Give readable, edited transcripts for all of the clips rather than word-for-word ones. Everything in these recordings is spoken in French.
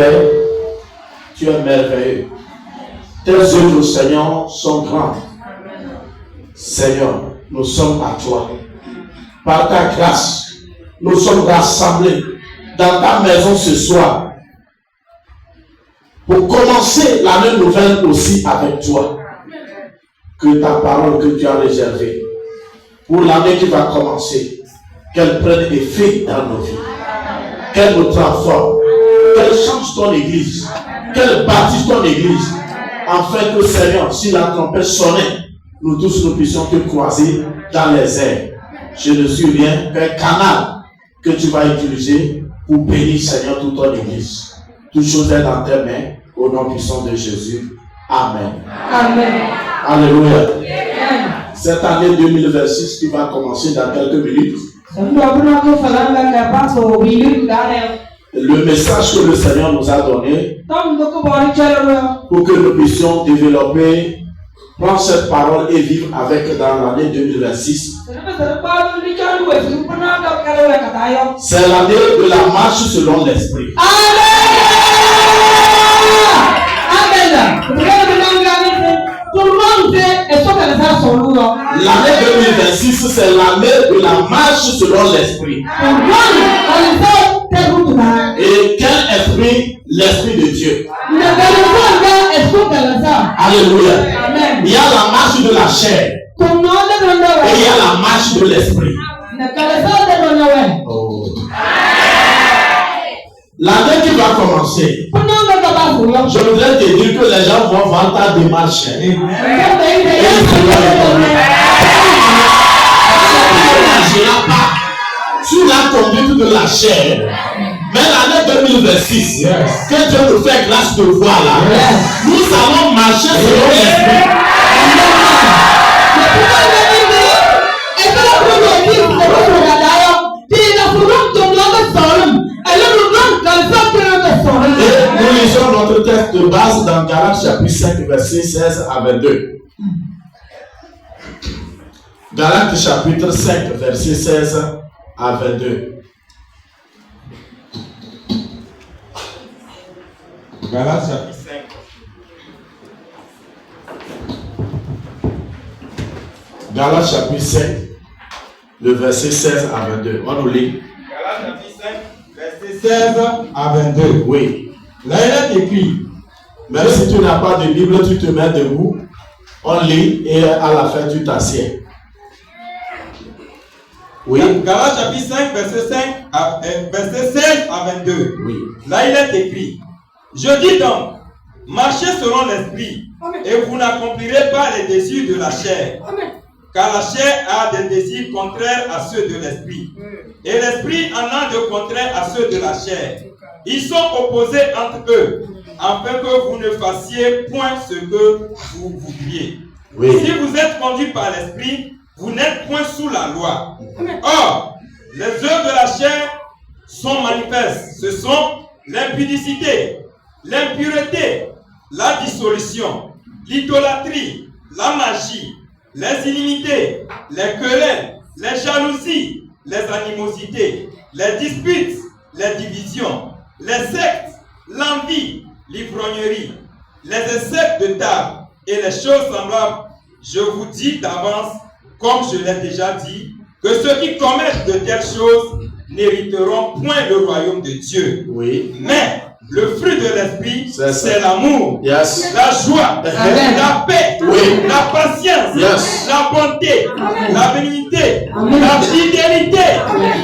Père, tu es merveilleux. Tes œuvres, Seigneur, sont grandes. Seigneur, nous sommes à toi. Par ta grâce, nous sommes rassemblés dans ta maison ce soir pour commencer l'année nouvelle aussi avec toi. Que ta parole que tu as réservée pour l'année qui va commencer, qu'elle prenne effet dans nos vies, qu'elle nous transforme, qu'elle change ton église, qu'elle bâtisse ton église, afin que, Seigneur, si la trompette sonnait, nous tous nous puissions te croiser dans les airs. Je ne suis rien qu'un canal que tu vas utiliser pour bénir, Seigneur, toute ton église. Toute chose est dans tes mains, au nom puissant de Jésus. Amen. Amen. Alléluia. Cette année 2026 qui va commencer dans quelques minutes. Le message que le Seigneur nous a donné pour que nous puissions développer, prendre cette parole et vivre avec dans l'année 2026. C'est l'année de la marche selon l'esprit. L'année 2026, c'est l'année de la marche selon l'esprit. Et quel esprit? L'esprit de Dieu. Alléluia. Il y a la marche de la chair et il y a la marche de l'esprit. Oh. L'année qui va commencer, je voudrais te dire que les gens vont voir ta démarche. Et sur la conduite de la chair. Mais l'année 2026, que Dieu nous fait grâce de voir là, nous allons marcher selon l'esprit. Et nous lisons notre texte de base dans Galates chapitre 5, verset 16 à 22. Galates chapitre 5, verset 16 à 22. Galates chapitre 5. Galates chapitre 5, le verset 16 à 22. On nous lit. Galates chapitre 5, verset 16 à 22. Oui. Là, il est écrit. Même si tu n'as pas de Bible, tu te mets debout. On lit et à la fin, tu t'assieds. Oui. Galates chapitre 5, verset 16 à 22. Oui. Là, il est écrit. Je dis donc, marchez selon l'esprit, et vous n'accomplirez pas les désirs de la chair. Car la chair a des désirs contraires à ceux de l'esprit, et l'esprit en a de contraires à ceux de la chair. Ils sont opposés entre eux, afin que vous ne fassiez point ce que vous voudriez. Oui. Si vous êtes conduits par l'esprit, vous n'êtes point sous la loi. Or, les œuvres de la chair sont manifestes. Ce sont l'impudicité, l'impureté, la dissolution, l'idolâtrie, la magie, les inimitiés, les querelles, les jalousies, les animosités, les disputes, les divisions, les sectes, l'envie, l'ivrognerie, les excès de table et les choses semblables. Je vous dis d'avance, comme je l'ai déjà dit, que ceux qui commettent de telles choses n'hériteront point le royaume de Dieu. Oui. Mais le fruit de l'esprit, c'est l'amour, Yes. la joie, la paix, Oui. la patience, Yes. la bonté, la bénignité, la fidélité,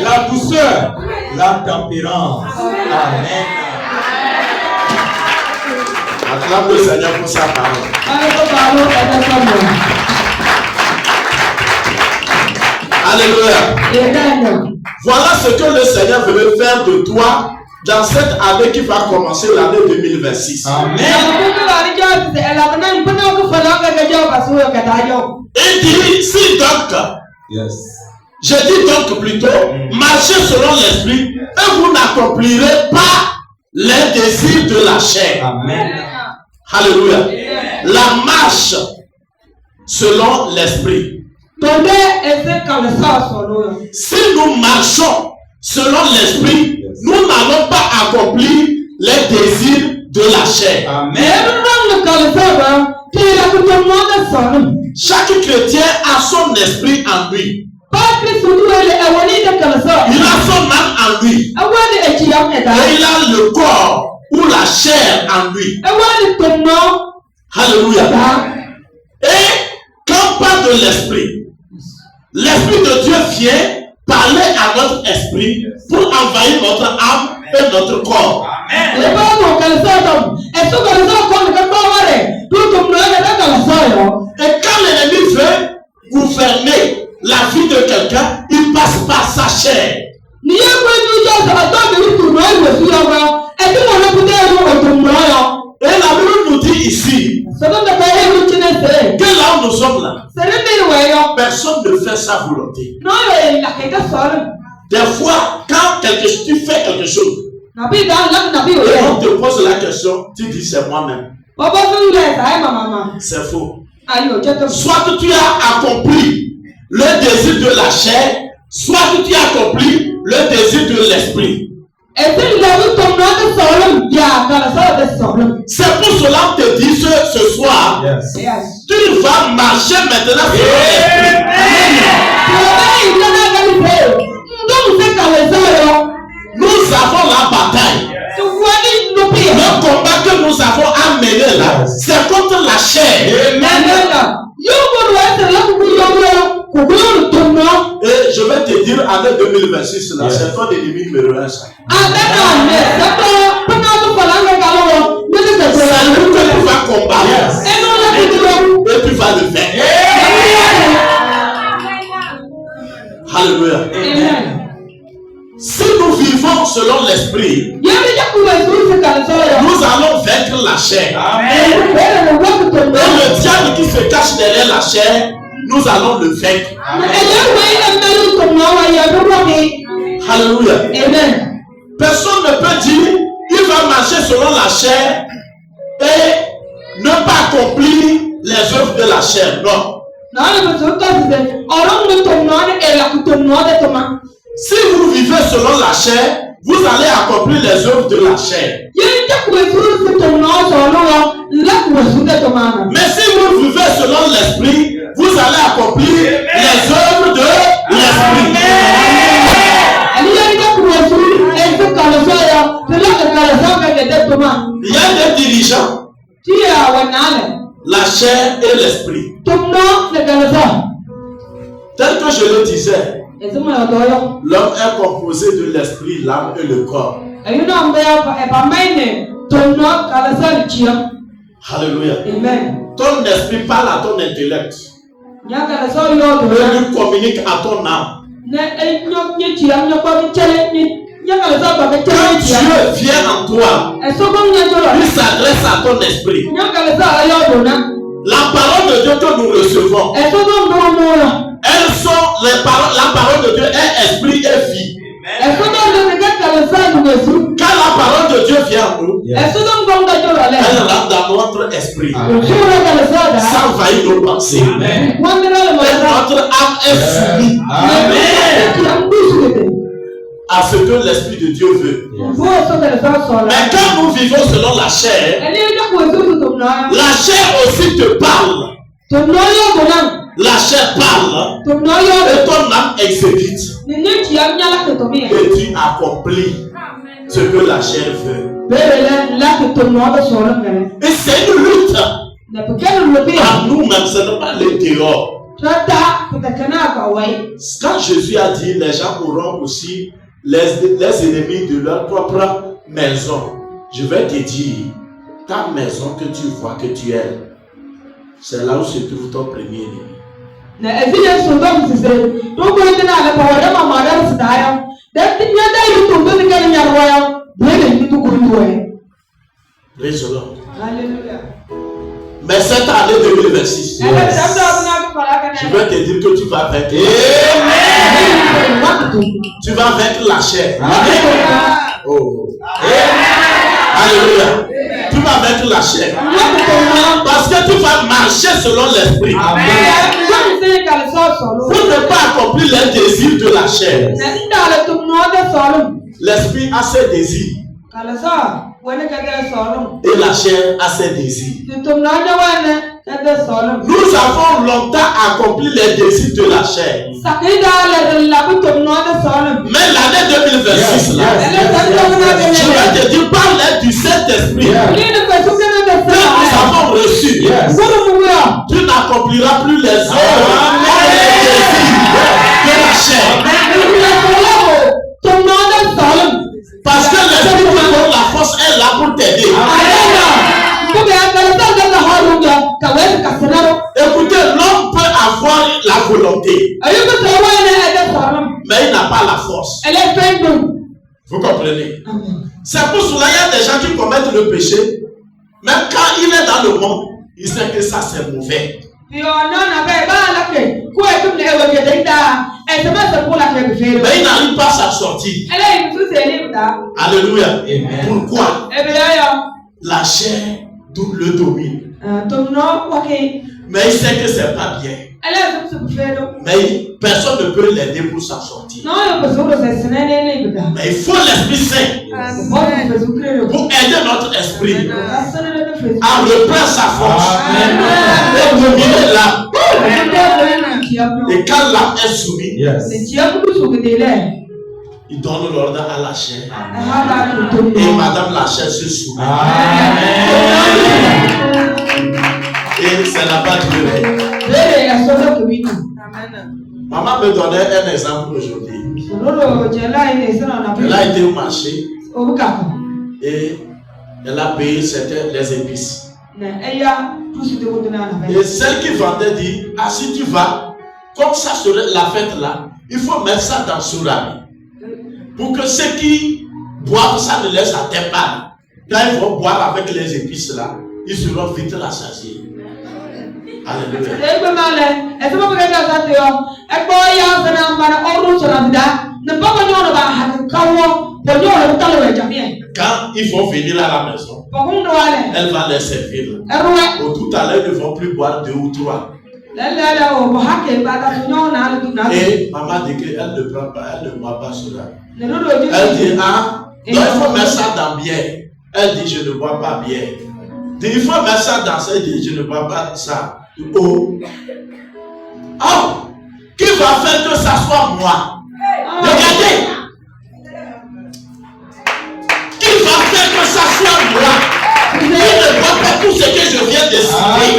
la douceur, la tempérance. Amen. Acclame le Seigneur pour sa parole. Alléluia. Voilà ce que le Seigneur veut faire de toi dans cette année qui va commencer l'année 2026. Amen. Et dit, si donc, Yes. je dis donc plutôt, marchez selon l'esprit et vous n'accomplirez pas les désirs de la chair. Amen. Alléluia. La marche selon l'esprit. Si nous marchons selon l'esprit, nous n'allons pas accomplir les désirs de la chair. Amen. Chaque chrétien a son esprit en lui. Il a son âme en lui. Et il a le corps ou la chair en lui. Alléluia. Et quand on parle de l'esprit, l'esprit de Dieu vient parler à notre esprit pour envahir notre âme et notre corps. Amen. Et quand l'ennemi veut gouverner la vie de quelqu'un, il passe par sa chair. Et la Bible nous dit ici que là où nous sommes là, personne ne fait sa volonté. Des fois, quand tu fais quelque chose, et on te pose la question, tu dis c'est moi-même. C'est faux. Soit tu as accompli le désir de la chair, soit tu as accompli le désir de l'esprit. C'est pour cela que je te dis ce soir, tu vas marcher maintenant sur l'esprit. Nous avons la bataille. Le combat que nous avons à mener là, c'est contre la chair. Et je vais te dire, année 2026, là, c'est ton ennemi numéro 1. C'est lui que tu vas combattre. Et tu vas le faire. Alléluia. Si nous vivons selon l'esprit, nous allons vaincre la chair. Et le diable qui se cache derrière la chair, nous allons le vaincre. Alléluia. Personne ne peut dire il va marcher selon la chair et ne pas accomplir les œuvres de la chair. Non. Si vous vivez selon la chair, vous allez accomplir les œuvres de la chair. Mais si vous vivez selon l'esprit, vous allez accomplir les œuvres de l'esprit. Il y a des dirigeants, la chair et l'esprit. Tel que je le disais, l'homme est composé de l'esprit, l'âme et le corps. Alléluia. Amen. Ton esprit parle à ton intellect. Et lui communique à ton âme. Quand Dieu vient en toi, il s'adresse à ton esprit. La parole de Dieu que nous recevons, elles sont la parole de Dieu est esprit et vie. Quand la parole de Dieu vient en nous, elle rentre dans notre esprit. Ça envahit nos pensées. Et notre âme est soumise à ce que l'esprit de Dieu veut. Mais quand nous vivons selon la chair, la chair aussi te parle. La chair parle et ton âme exécute. Et tu accomplis ce que la chair veut. Et c'est une lutte. À nous-mêmes, ce n'est pas l'intérieur. Quand Jésus a dit, les gens auront aussi les ennemis de leur propre maison. Je vais te dire, ta maison que tu vois, que tu aimes, c'est là où se trouve ton premier ennemi. Praise the Lord. Mais cette année 2026, je vais te dire que tu vas vaincre. Tu vas vaincre la chair. Oh. Alléluia. Tu vas vaincre la chair. Parce que tu vas marcher selon l'esprit. Pour ne pas accomplir les désirs de la chair. L'esprit a ses désirs. Et la chair a ses désirs. Nous avons longtemps accompli les désirs de la chair. Mais l'année 2026, là, je vais te dire, par l'aide du Saint-Esprit, que nous avons reçu, tu n'accompliras plus les œuvres et les désirs de la chair. Parce que l'esprit qui donne la force est là pour t'aider. Écoutez, l'homme peut avoir la volonté, mais il n'a pas la force. Vous comprenez? C'est pour cela qu'il y a des gens qui commettent le péché, même quand il est dans le monde, il sait que ça c'est mauvais. Mais il n'arrive pas à s'en sortir. Alléluia. Amen. Pourquoi? La chair le domine. Mais il sait que c'est pas bien. Mais personne ne peut l'aider pour s'en sortir. Mais il faut l'Esprit Saint pour aider notre esprit à reprendre sa force et dominer l'âme. Et quand l'âme est soumise, il donne l'ordre à la chair. Et madame la chair se soumet. Et c'est là-bas que maman me donnait un exemple aujourd'hui. Elle a été au marché et elle a payé les épices. Et celle qui vendait dit, ah si tu vas, comme ça serait la fête là, il faut mettre ça dans Sourami. Pour que ceux qui boivent ça ne laisse à terre pas. Quand ils vont boire avec les épices là, ils seront vite rassasiés. Alléluia. Quand ils vont venir à la maison, elle va les servir. Au tout à l'heure, ils ne vont plus boire 2 ou 3. Et maman dit qu'elle ne prend pas, elle ne boit pas cela. Elle dit, ah, donc il faut mettre ça dans bière. Elle dit, je ne bois pas bière. Dit, il faut mettre ça dans ça. Elle dit, je ne bois pas ça. Oh, qui va faire que ça soit moi? Regardez. Qui va faire que ça soit moi? Qui ne voit pas tout ce que je viens de citer?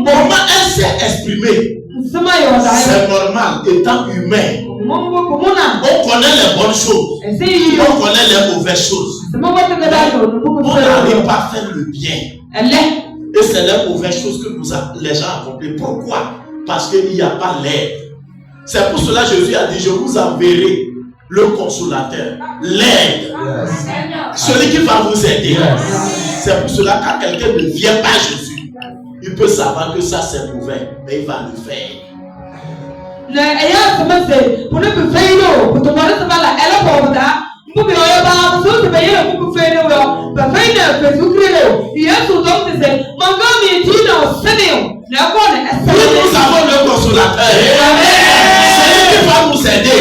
Comment elle s'est exprimée? C'est normal, étant humain. On connaît les bonnes choses, on connaît les mauvaises choses. On n'arrive pas à faire le bien. Et c'est les mauvaises choses que les gens accomplissent. Pourquoi? Parce qu'il n'y a pas l'aide. C'est pour cela que Jésus a dit, je vous enverrai le consolateur, l'aide, celui qui va vous aider. C'est pour cela que quand quelqu'un ne vient pas à Jésus, il peut savoir que ça c'est mauvais, mais il va le faire. Nous avons le consolateur. Celui qui va nous aider.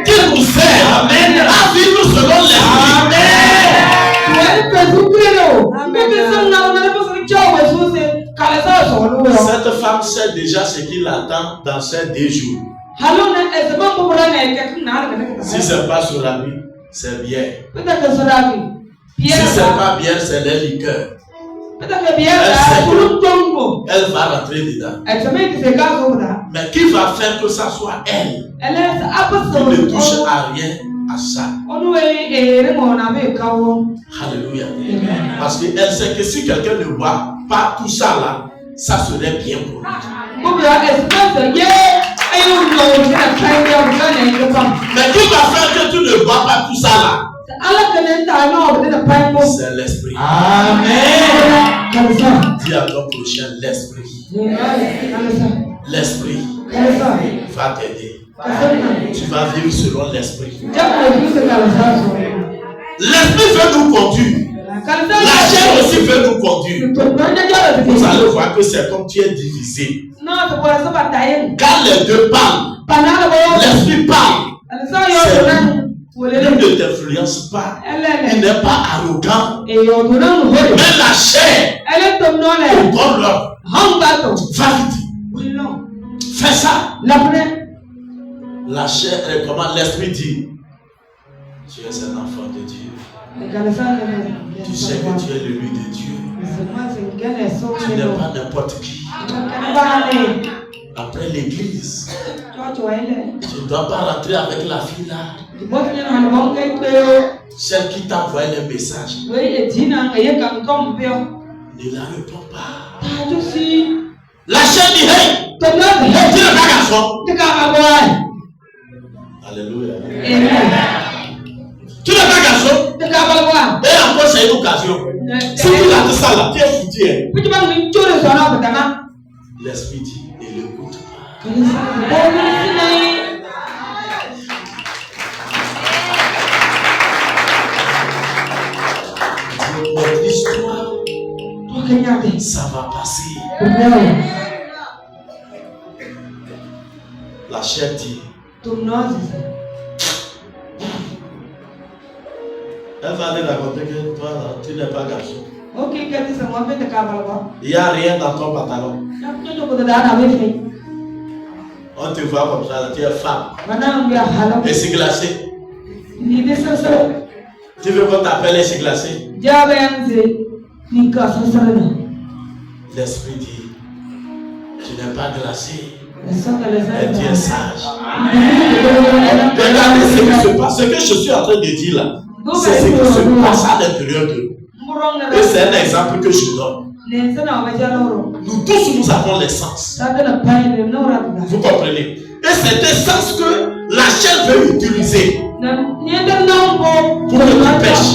Qui nous sert à vivre selon l'esprit. Cette femme sait déjà ce qui l'attend dans ces 2 jours. Si ce n'est pas sur la vie, c'est bien. Si ce n'est pas bien, c'est les liqueurs. Elle va rentrer dedans. Mais qui va faire que ça soit elle? Qui ne touche à rien à ça. Alléluia. Parce qu'elle sait que si quelqu'un ne boit pas tout ça là, ça serait bien pour lui. Mais qui va faire que tu ne bois pas tout ça là? C'est l'esprit. Amen. Dis à ton prochain l'esprit. L'esprit va t'aider. Tu vas vivre selon l'esprit. L'esprit veut nous conduire. La chair aussi veut nous conduire. Vous allez voir que c'est comme tu es divisé. Quand les deux parlent, l'esprit parle. Il ne t'influence pas. Il n'est pas arrogant. Mais la chair, on donne l'ordre. Va vite. Fais ça. La chair, comment l'esprit dit? Tu es un enfant de Dieu. Tu sais que tu es l'élu de Dieu. Tu n'es pas n'importe qui. Après l'église, tu ne dois pas rentrer avec la fille là. Celle qui t'a envoyé les messages. Ne la réponds pas. La chair dit hey, tu n'es pas garçon. Alléluia. Tu n'es pas garçon. Et encore c'est une occasion. Si tu as tout ça là, tu es foutu. L'esprit dit, ne l'écoute pas. Notre histoire, ça va passer. La chair dit, elle va aller raconter que toi là, tu n'es pas garçon. Il n'y a rien dans ton pantalon. On te voit comme ça, tu es femme. Et c'est glacé. Tu veux qu'on t'appelle et c'est glacé? L'esprit dit, tu n'es pas glacé. Et tu es sage. Regardez ce qui se passe. Ce que je suis en train de dire là, c'est ce qui se passe à l'intérieur de nous. Et c'est un exemple que je donne. Nous tous, nous avons les sens. Vous comprenez? Et c'est des sens que la chair veut utiliser pour que tu pêches.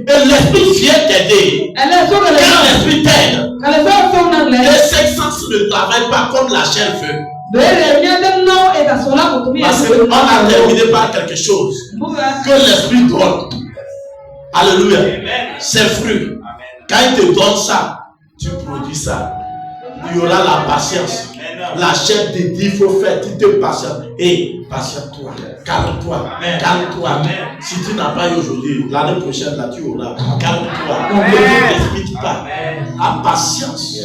Et l'esprit vient t'aider. Quand l'esprit t'aide, les cinq sens ne travaillent pas comme la chair veut. Parce qu'on a terminé par quelque chose que l'esprit donne. Alléluia. C'est fruit. Quand il te donne ça, tu produis ça. Il y aura la patience. La chair te dit, il faut faire, tu te patientes. Et patiente-toi, calme-toi, calme-toi. Si tu n'as pas eu aujourd'hui, l'année prochaine, là, tu auras. Calme-toi, ne t'explique pas. À patience.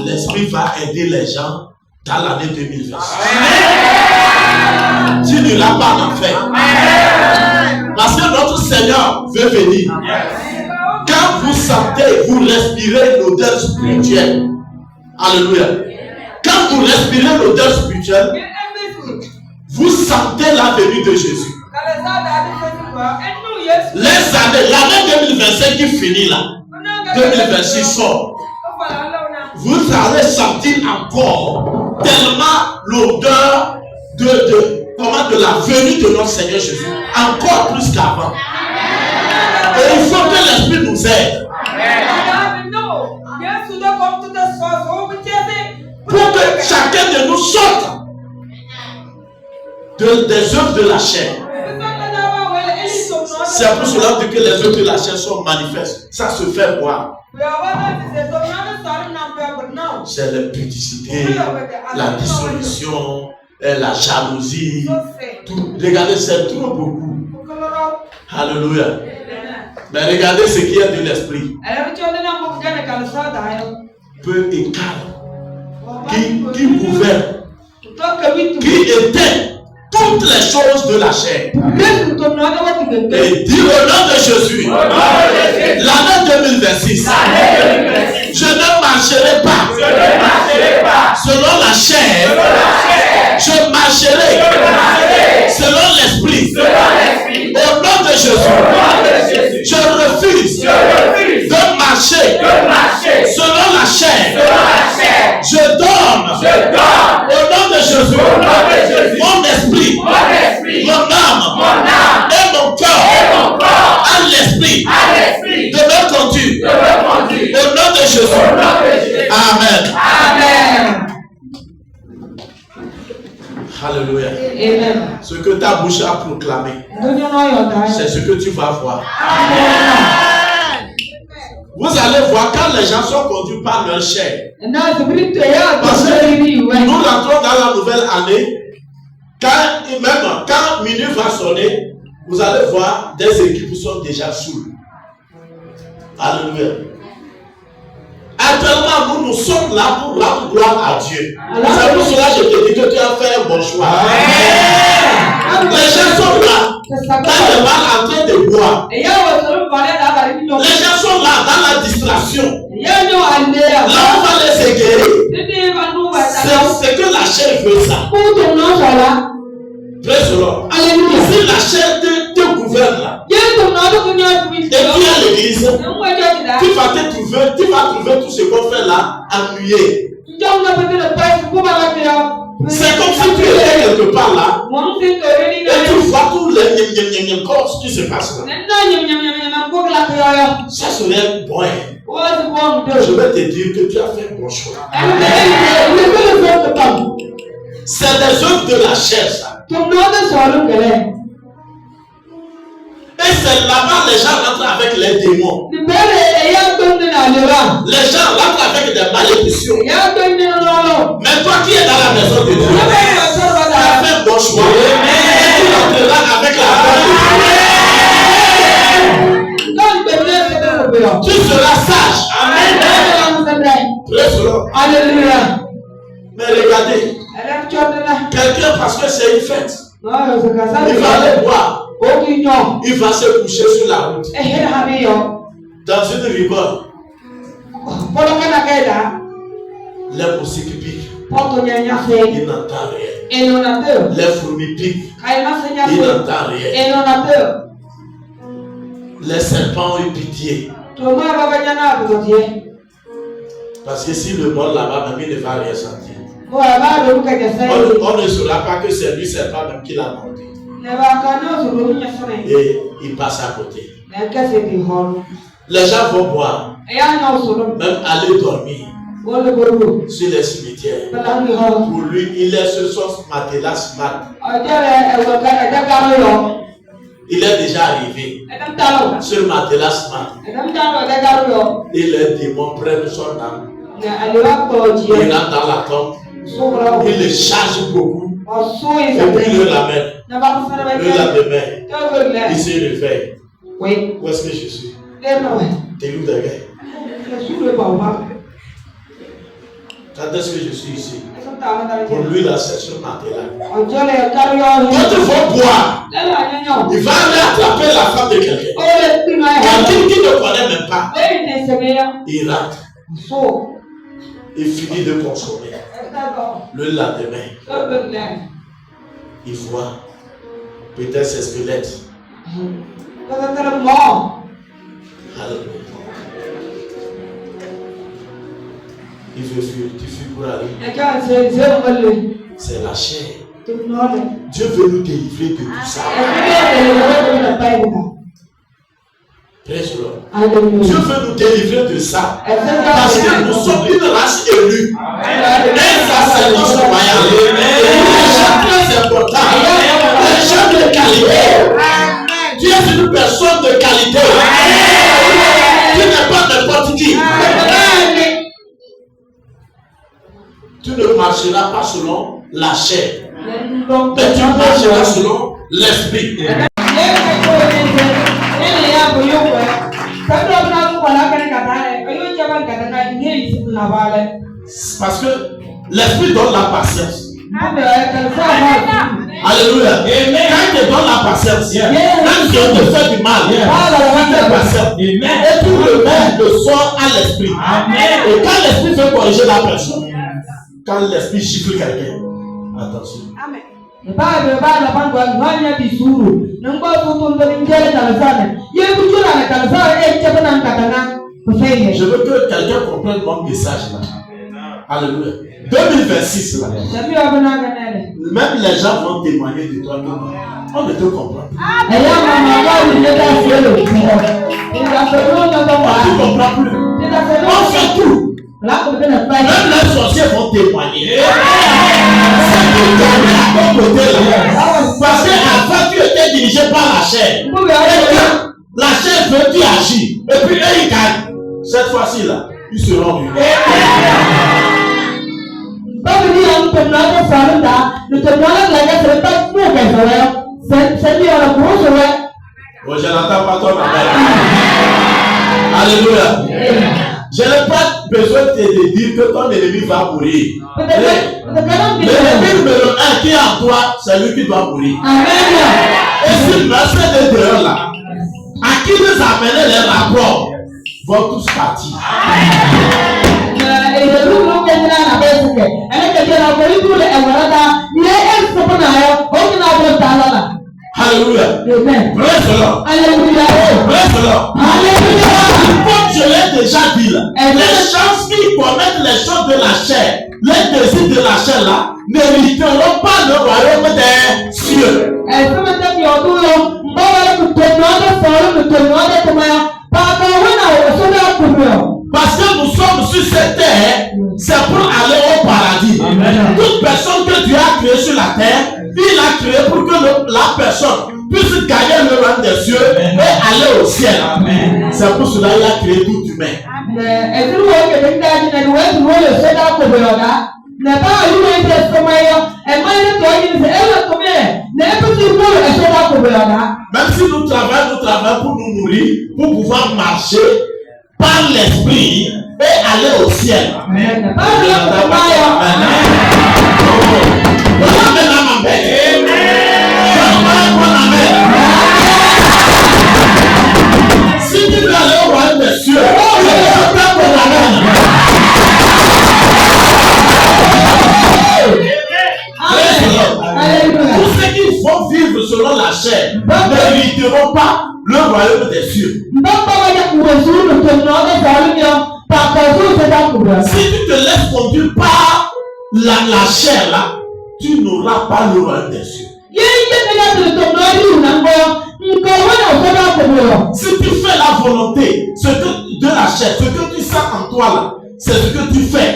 L'esprit va aider les gens dans l'année 2026. Tu ne l'as pas en fait. Parce que notre Seigneur veut venir. Quand vous sentez, vous respirez l'odeur spirituelle. Alléluia. Quand vous respirez l'odeur spirituelle, vous sentez la venue de Jésus. Les années, l'année 2025 qui finit là, 2026 sort. Vous allez sentir encore tellement l'odeur de la venue de notre Seigneur Jésus. Encore plus qu'avant. Et il faut que l'Esprit nous aide. Pour que chacun de nous sorte des œuvres de la chair. C'est pour cela que les œuvres de la chair sont manifestes. Ça se fait voir. C'est l'impudicité, la dissolution, la jalousie. Tout. Regardez, c'est trop beaucoup. Alléluia. Mais regardez ce qui est de l'esprit. Peu et calme. Qui gouverne. Qui éteint toutes les choses de la chair. Et dis au nom de Jésus, l'année 2026, je ne marcherai pas selon la chair, je marcherai selon l'esprit. Au nom de Jésus, je refuse de marcher selon la chair. Je donne au nom de Jésus mon esprit, mon âme et mon cœur à l'esprit de me conduire. Au nom de Jésus. Amen. Alléluia. Amen. Ce que ta bouche a proclamé, c'est ce que tu vas voir. Vous allez voir quand les gens sont conduits par leur chair. Parce que nous rentrons dans la nouvelle année. Quand minuit va sonner, vous allez voir des équipes sont déjà saoules. Alléluia. Actuellement, nous sommes là pour rendre gloire à Dieu. C'est pour cela que je te dis que tu as fait un bon choix. Les gens sont là. Quand ils parlent en train de boire. Les gens sont là dans la distraction. Là, on va les égayer. C'est que la chair veut ça. Praise the Lord. Si la chair te gouverne là, et tu as l'église, tu vas trouver tout ce qu'on fait là ennuyé. C'est comme si tu étais quelque part là, et tu vois tous les corps qui se passent là. Ça serait bon. Je vais te dire que tu as fait un bon choix. C'est des œuvres de la chair ça. Et c'est là-bas les gens rentrent avec les démons. Les gens rentrent avec des malédictions. Mais toi qui es dans la maison de Dieu, tu as fait un bon choix. Et tu rentreras avec la foi. Tu seras sage. Amen. Alléluia. Mais regardez, quelqu'un parce que c'est une fête, il va aller boire. Il va se coucher sur la route. Dans une rivière. Les moustiques piquent. Il n'entend rien. Les fourmis piquent. Il n'entend rien. Les serpents ont eu pitié. Parce que si le mort là-bas, même il ne va rien sentir. On ne saura pas que c'est lui, c'est pas même qui l'a monté. Et il passe à côté. Les gens vont boire, même aller dormir sur les cimetières. Pour lui, il est sur son matelas smart. Il est déjà arrivé sur matelas smart. Et les démons prennent son âme. Il rentre dans la tombe. Il le charge beaucoup. Et puis il le ramène. Le lendemain, il se réveille. Où est-ce que je suis? T'es où derrière? Quand est-ce que je suis ici? Pour lui, là, c'est sur ma télé. Quand il va boire, il va aller attraper la femme de quelqu'un. Quelqu'un qui ne connaît même pas. Il rentre. Il finit de consommer. Le lendemain, il voit peut-être ses squelettes. Alléluia. Il veut fuir, tu fuis pour aller. C'est la chair. Dieu veut nous délivrer de tout ça. Dieu veut nous délivrer de ça. Parce que nous sommes une race élue. Un sacerdoce royal. Les gens très importants. Les gens de qualité. Tu es une personne de qualité. Tu n'es pas n'importe qui. Tu ne marcheras pas selon la chair. Mais tu marcheras selon l'esprit. Parce que l'esprit donne la patience. Alléluia. Quand il te donne la patience, quand Dieu te fait du mal, il te patience. Et tu remets le sort à l'esprit. Et quand l'esprit fait corriger la personne, quand l'esprit gifle quelqu'un, attention. Je veux que quelqu'un comprenne mon message là. Alléluia. 2026 là. Même les gens vont témoigner de toi. On ne te comprend plus. On ne comprend plus. On fait tout. Même les sorciers vont témoigner. C'est l'autre côté là. Parce qu'avant tu étais dirigé par la chair. Et quand la chair veut, tu agis. Et puis eux ils gagnent. Cette fois-ci là, ils seront ruinés. Bon, je n'entends pas ton amen. Alléluia. Je n'ai pas besoin de te dire que ton ennemi va mourir. L'ennemi numéro 1 qui est en toi, c'est lui qui doit mourir. Et si le verset de dehors là, à qui nous amener les rapports, vont tous partir. Alléluia. Praise the Lord. Alléluia. Praise the Lord. Alléluia. Comme je l'ai déjà dit là, les gens qui commettent les choses de la chair, les désirs de la chair là, n'hériteront pas le royaume des cieux. Parce que nous sommes sur cette terre, c'est pour aller au paradis. Amen. Toute personne que Dieu a créée sur la terre, il a créé pour que la personne puisse gagner le royaume des cieux et aller au ciel. Amen. C'est pour cela qu'il a créé tout humain. Même si nous travaillons pour nous nourrir, pour pouvoir marcher par l'esprit et aller au ciel. Amen. Si tu veux aller au royaume des cieux, tous ceux qui vont vivre selon la chair n'hériteront pas le royaume des cieux. Si tu te laisses conduire par la chair là, tu n'auras pas le royaume des cieux. Si tu fais la volonté de la chair, ce que tu sens en toi là, c'est ce que tu fais.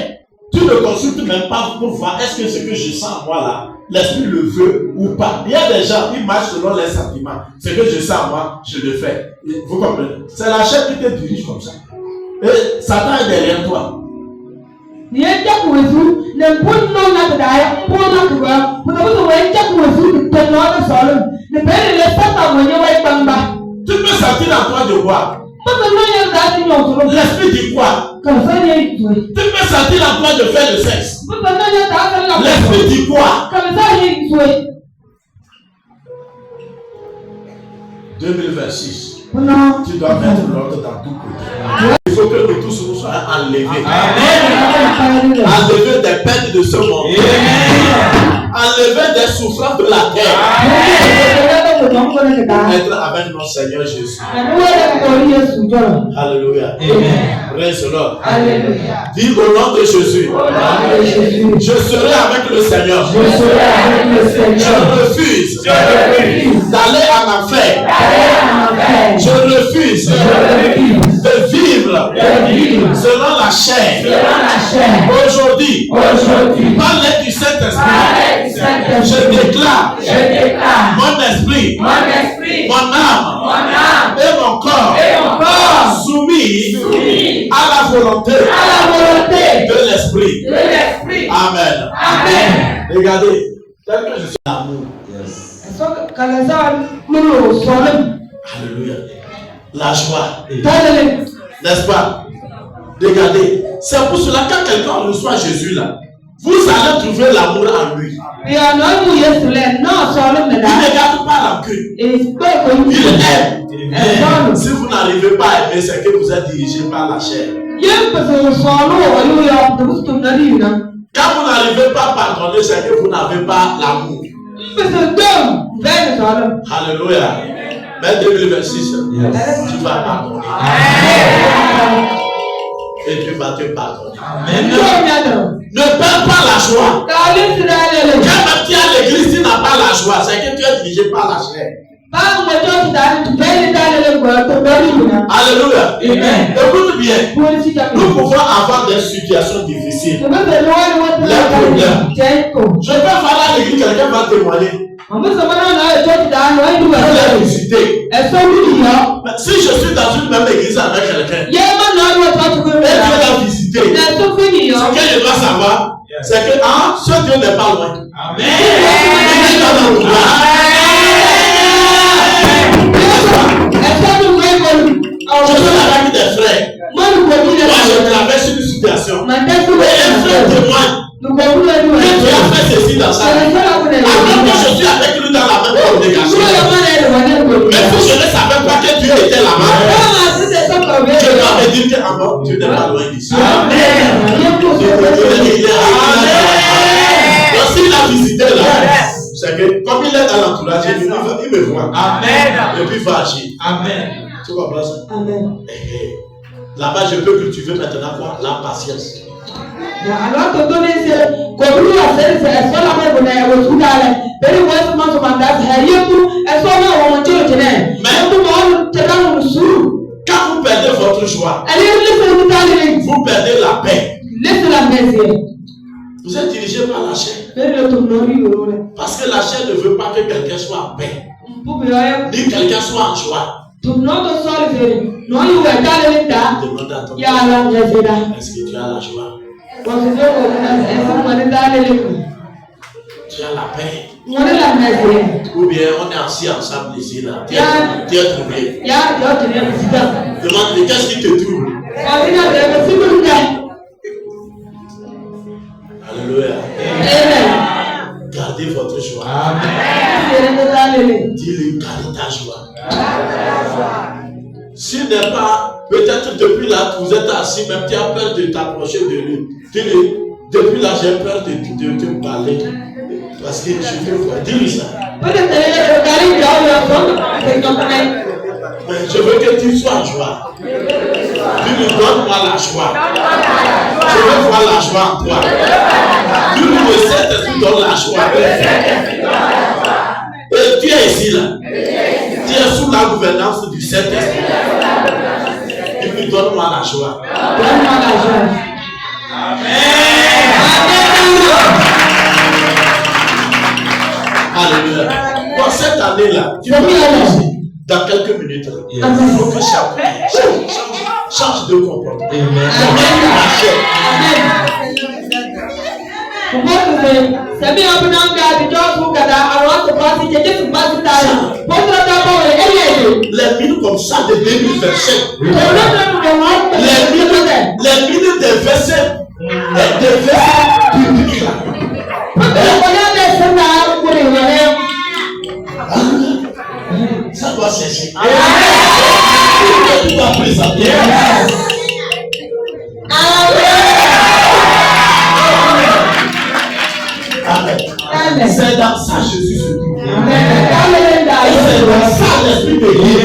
Tu ne consultes même pas pour voir est-ce que ce que je sens en moi là, l'esprit le veut ou pas. Il y a des gens qui marchent selon les sentiments. Ce que je sens en moi, je le fais. Vous comprenez? C'est la chair qui te dirige comme ça. Et Satan est derrière toi. Tu peux sentir en toi de quoi? L'esprit dit quoi? Tu peux sentir en toi de faire le sexe. L'esprit dit quoi? 2026. Tu dois mettre l'ordre dans tout côté. Il faut que nous tous nous soyons enlevés. Enlevés des peines de ce monde. Enlevés des souffrances de la terre. Être avec notre Seigneur Jésus. Alléluia. Praise the Lord. Dis au nom de Jésus. Je serai avec le Seigneur. Je refuse d'aller en enfer. Je refuse de vivre selon la chair. Aujourd'hui, par l'aide du Saint-Esprit, je déclare mon esprit, mon âme et mon corps soumis à la volonté de l'Esprit. Amen. Regardez, tel que je suis l'amour. Alléluia. La joie. N'est-ce pas? Regardez. C'est pour cela que quand quelqu'un reçoit Jésus là, vous allez trouver l'amour en lui. Il ne garde pas la queue. Il aime. Si vous n'arrivez pas à aimer, c'est que vous êtes dirigé par la chair. Quand vous n'arrivez pas à pardonner, c'est que vous n'avez pas l'amour. Alléluia. Mais 2026, tu vas pardonner. Et tu vas te pardonner. Ne perds pas la joie. Quand tu es à l'église, tu n'as pas la joie. C'est que tu es dirigé par la chair. Alléluia. Écoute bien. Nous pouvons avoir des situations difficiles. Les problèmes. Je peux faire à l'église, quelqu'un va témoigner. Je l'ai visité. Si je suis dans une même église avec quelqu'un, et Dieu l'a visité, ce que je dois savoir, c'est que ce Dieu n'est pas loin. Amen. Je suis avec des frères. Moi, je traverse une situation. Et un frère témoigne. Que tu as fait ceci dans sa vie. Alors que je suis avec lui dans la même congrégation. Mais si je ne savais pas que Dieu était là-bas, je dois me dire que Dieu n'est pas loin d'ici. Amen. Donc s'il a visité là, c'est que comme il est dans l'entourage, il me voit. Amen. Et puis il va agir. Amen. Tu comprends ça? Amen. Là-bas, je peux cultiver maintenant quoi? La patience. Alors, tu donnes quand vous perdez votre joie, vous perdez la paix. Vous êtes dirigé par la chair. Parce que la chair ne veut pas que quelqu'un soit en paix, ni quelqu'un soit en joie. Demande à ton Est-ce que tu as la joie? Tu as la paix? Ou bien on est assis ensemble ici là. Tu es troublé. Demande qu'est-ce qui te trouble? Alléluia. Gardez votre joie. Amen. Dis-lui, garde ta joie. S'il n'est pas, peut-être depuis là, vous êtes assis, même tu as peur de t'approcher de lui. Dis-lui, depuis là, j'ai peur de te parler. Parce que je te vois. Dis-lui ça. Mais je veux que tu sois en joie. Dis-lui, donne-moi la joie. Je veux voir la joie en toi. Dis-lui, le Saint-Esprit donne la joie. Et tu es ici là. Tu es sous la gouvernance du Saint-Esprit. Dis-lui, donne-moi la joie. Donne-moi la joie. Amen. Alléluia. Pour cette année-là, tu vas ici. Dans quelques minutes, il faut que chacun change de comportement. Amen. Les minutes comme ça de 2000 versets. Les minutes des versets publics là. Ça doit cesser. Tu dois présenter. Amen. C'est dans ça Jésus se trouve. C'est dans ça l'esprit de Dieu.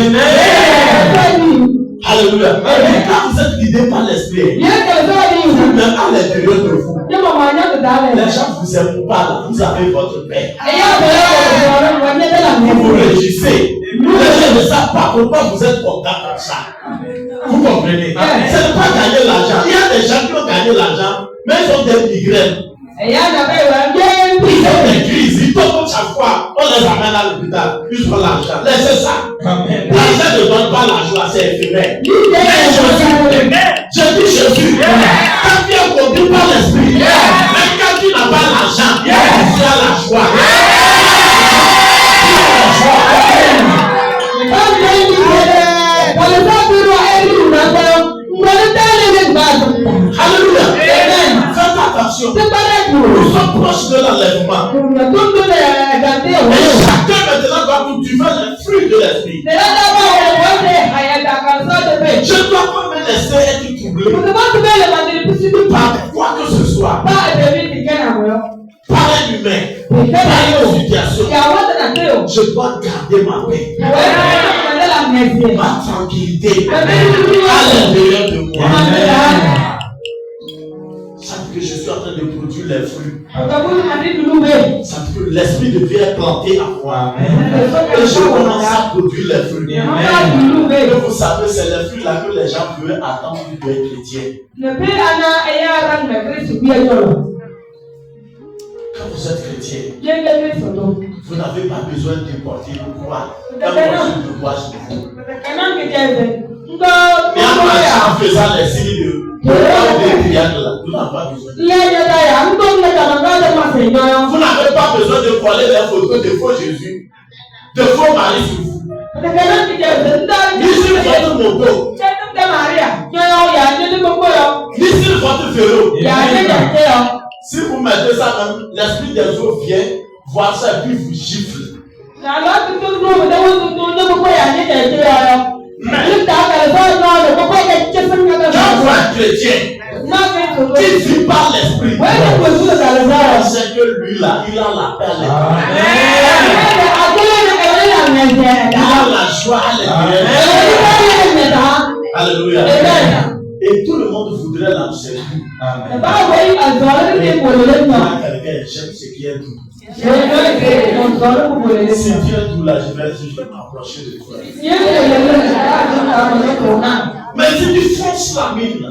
Alléluia. Quand vous êtes guidé par l'esprit, vous-même à l'intérieur de vous, les gens vous aiment pas, vous avez votre paix. Vous vous réjouissez. Les gens ne savent pas pourquoi vous êtes content comme ça. Vous comprenez? Ce n'est pas gagner l'argent. Il y a des gens qui ont gagné l'argent, mais ils ont des migraines. Ils ont des crises. Ils tombent chaque fois. On les amène à l'hôpital. Ils ont l'argent. Laissez ça. L'argent ne donne pas la joie, c'est éphémère. Mais je dis Jésus. Quand tu es conduit par l'esprit, même quand tu n'as pas l'argent, tu as la joie. Alléluia. Faites attention. Nous sommes proches de l'enlèvement. Et chacun maintenant doit cultiver les fruits de l'esprit. Je ne dois pas me laisser être troublé par quoi que ce soit. Par un humain. Par une situation. Je dois garder ma paix. Ma tranquillité à l'intérieur de moi. Ça veut dire que je suis en train de produire les fruits. Ça veut dire que le l'esprit devient planté à moi. Et je commence à produire les fruits. Et vous savez, c'est les fruits là que les gens veulent attendre pour être chrétiens. Quand vous êtes chrétien, vous n'avez pas besoin de porter le poids. Un morceau de poids sur vous. Et en faisant les signes de triangle là, vous n'avez pas besoin vous n'avez pas besoin de coller les photos de faux Jésus, de faux Marie sur vous. Ni sur votre moto, ni sur votre vélo. Si vous mettez ça même, l'esprit des autres vient voir ça et puis vous gifle. Quand vous êtes chrétien, qui vit par l'esprit, c'est que lui là, il a la paix à l'intérieur. Il a la joie à l'intérieur. Alléluia. Et tout le monde voudrait la servir. J'aime ce qui est doux. Si tu es doux là, je vais m'approcher de toi. Mais si tu fonces la mine,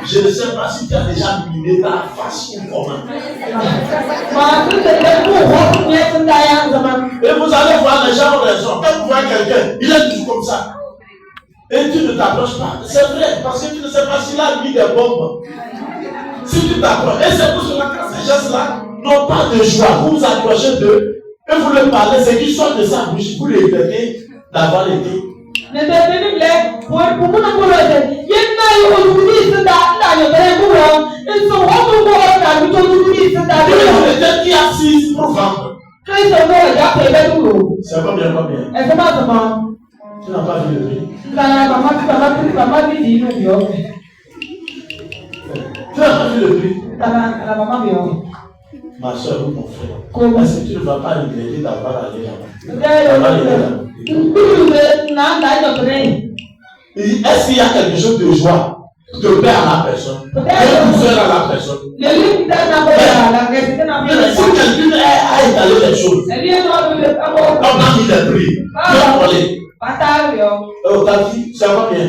je ne sais pas si tu as déjà miné ta face ou comment. Et vous allez voir, les gens ont raison. Quand vous voyez quelqu'un, il est toujours comme ça. Et tu ne t'approches pas. C'est vrai, parce que tu ne sais pas s'il a mis des bombes. Si tu t'approches, et c'est pour cela que ces gens-là n'ont pas de joie. Vous vous approchez d'eux, et vous leur parlez, c'est qu'ils sortent de sa bouche, vous les répétez d'avoir été. Peut-être qu'il assise pour vendre. C'est combien? Tu n'as pas vu le prix? Tu n'as pas vu le prix? Ma soeur ou mon frère, est-ce que tu ne vas pas regretter d'avoir allé là-bas? Est-ce qu'il y a quelque chose de joie, de paix à la personne, de douceur à la personne? Si quelqu'un a étalé les choses, on a mis les prix, oh, Tati, ça va bien.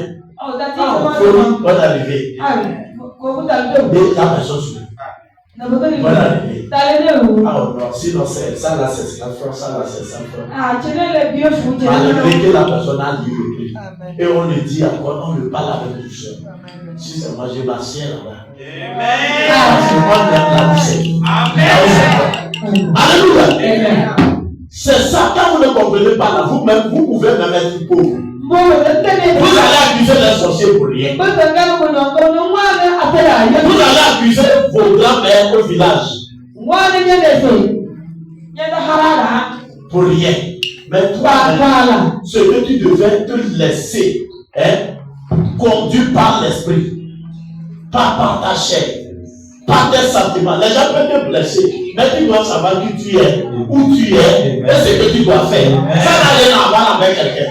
Folie, bonne arrivée. Et la personne sourit. Bonne arrivée. Ah non, sinon c'est ça là, c'est 100 francs, ça là, c'est 100 francs. Malgré que la personne a dit le prix. Et on le dit encore, on le parle avec douceur. Si c'est moi, je m'assieds là-bas. C'est moi qui ai la Alléluia. C'est ça, quand vous ne comprenez pas là, vous-même, vous pouvez même être pauvre. Vous allez accuser les sorciers pour rien. Vous allez accuser vos grands-mères au village. Pour rien. Mais toi, ce que tu devais te laisser conduire par l'esprit, pas par ta chair, par tes sentiments. Les gens peuvent te blesser, mais tu dois savoir qui tu es, où tu es, et ce que tu dois faire. Ça n'a rien à voir avec quelqu'un.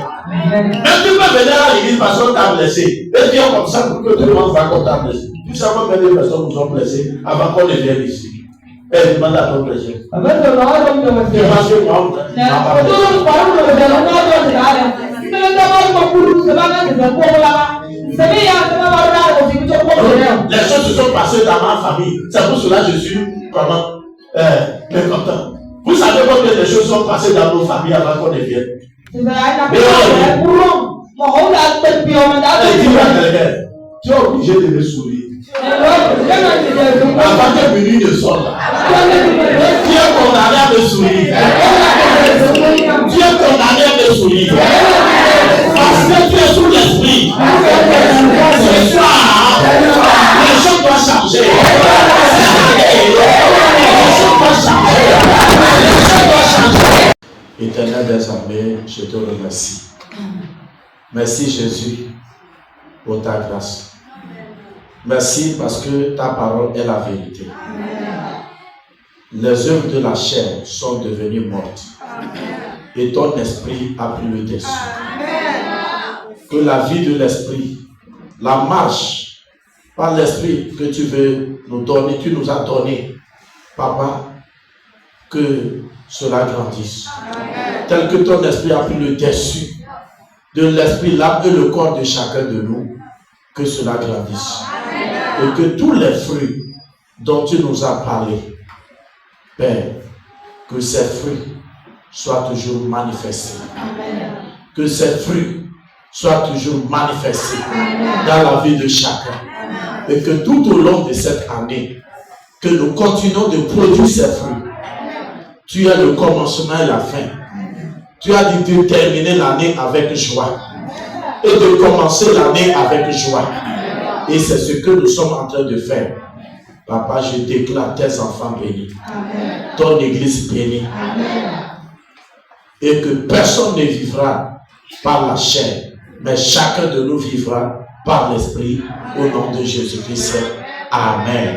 Même tu peux venir à l'église parce qu'on t'a blessé. Et dire comme ça pour que tout le monde voit qu'on t'a blessé. Tu sais combien de personnes nous ont blessés avant qu'on ne vienne ici. Et demande à ton blessé. Tu penses que moi, on n'a pas les choses se sont passées dans ma famille. C'est pour cela que je suis comment mécontent. Vous savez combien de choses sont passées dans nos familles avant qu'on ne vienne. Tu es obligé de me sourire. Avant que minuit ne sorte là. Tu es condamné à me sourire. Tu es condamné à me sourire. Parce que tu es sous l'esprit. Ce soir, les choses doivent changer. Les choses doivent changer. Les choses doivent changer. Éternel des armées, je te remercie. Merci Jésus pour ta grâce. Merci parce que ta parole est la vérité. Les œuvres de la chair sont devenues mortes. Et ton esprit a pris le dessus. Que la vie de l'esprit, la marche par l'esprit que tu veux nous donner, tu nous as donné, Papa, que cela grandisse. Tel que ton esprit a pris le dessus de l'esprit, l'âme et le corps de chacun de nous, que cela grandisse. Et que tous les fruits dont tu nous as parlé, Père, que ces fruits soient toujours manifestés. Que ces fruits soient toujours manifestés dans la vie de chacun. Et que tout au long de cette année, que nous continuons de produire ces fruits. Tu as le commencement et la fin. Tu as dit de terminer l'année avec joie. Et de commencer l'année avec joie. Et c'est ce que nous sommes en train de faire. Papa, je déclare tes enfants bénis. Ton église bénie. Et que personne ne vivra par la chair, mais chacun de nous vivra par l'esprit au nom de Jésus-Christ. Amen.